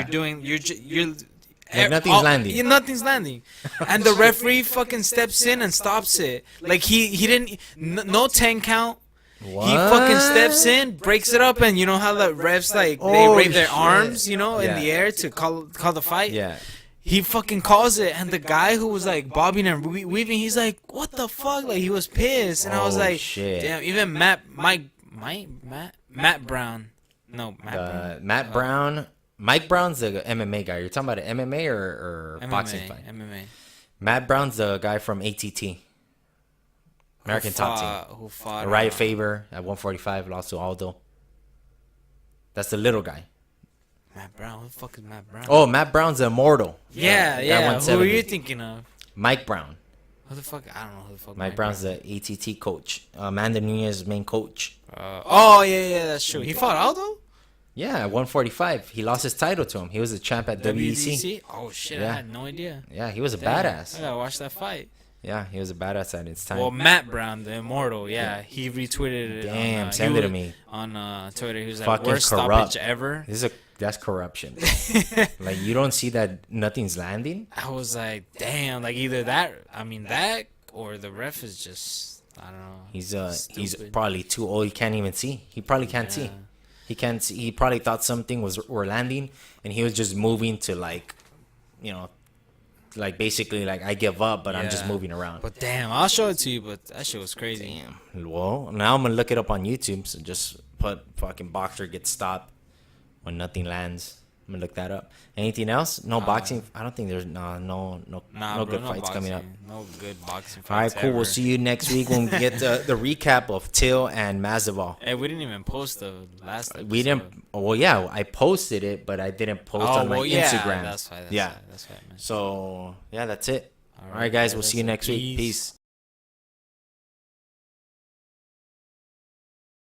S1: like nothing's landing.
S2: Nothing's landing, and the referee fucking steps in and stops it. Like he didn't no 10 count. What? He fucking steps in, breaks it up, and you know how the refs they wave their arms, you know, in the air to call the fight.
S1: Yeah.
S2: He fucking calls it, and the guy who was like bobbing and weaving, he's like, "What the fuck?" Like he was pissed, and I was like,
S1: shit.
S2: "Damn!" Even Matt Brown,
S1: Matt Brown. Mike Brown's the MMA guy. You're talking about an MMA or
S2: MMA,
S1: boxing fight?
S2: MMA.
S1: Matt Brown's the guy from ATT. American Top Team.
S2: Who fought?
S1: Riot Faber at 145, lost to Aldo. That's the little guy.
S2: Matt Brown? Who the fuck is Matt Brown?
S1: Oh, Matt Brown's the immortal.
S2: Yeah. Who are you thinking of?
S1: Mike Brown.
S2: Who the fuck? I don't know who the fuck.
S1: Mike Brown's the ATT coach. Amanda Nunez's main coach.
S2: Yeah, that's true. He fought Aldo?
S1: Yeah, at 145. He lost his title to him. He was the champ at WEC.
S2: Oh, shit. Yeah. I had no idea.
S1: Yeah, he was a badass.
S2: I gotta watch that fight.
S1: Yeah, he was a badass at its time.
S2: Well, Matt Brown, the immortal, he retweeted it.
S1: Damn, send it to me.
S2: On Twitter, he was like,
S1: fucking
S2: worst
S1: corrupt.
S2: stoppage ever.
S1: That's corruption. Like, you don't see that nothing's landing?
S2: I was like, damn, like either that or the ref is just, I don't know.
S1: He's probably too old. He can't even see. He probably can't see. He can't see. He probably thought something were landing, and he was just moving to like, you know, like basically like I give up, but I'm just moving around.
S2: But damn, I'll show it to you. But that shit was crazy.
S1: Damn. Well, now I'm gonna look it up on YouTube. So just put fucking boxer gets stopped when nothing lands. I'm gonna look that up. Anything else? No boxing. I don't think there's no good fights coming up.
S2: No good boxing fights.
S1: All right, cool.
S2: Ever.
S1: We'll see you next week when we get the recap of Till and Madival.
S2: Hey, we didn't even post the last episode.
S1: We didn't. Well, yeah, I posted it, but I didn't post on my Instagram.
S2: That's why.
S1: So yeah, that's it. All right, guys. We'll see you next week. Peace.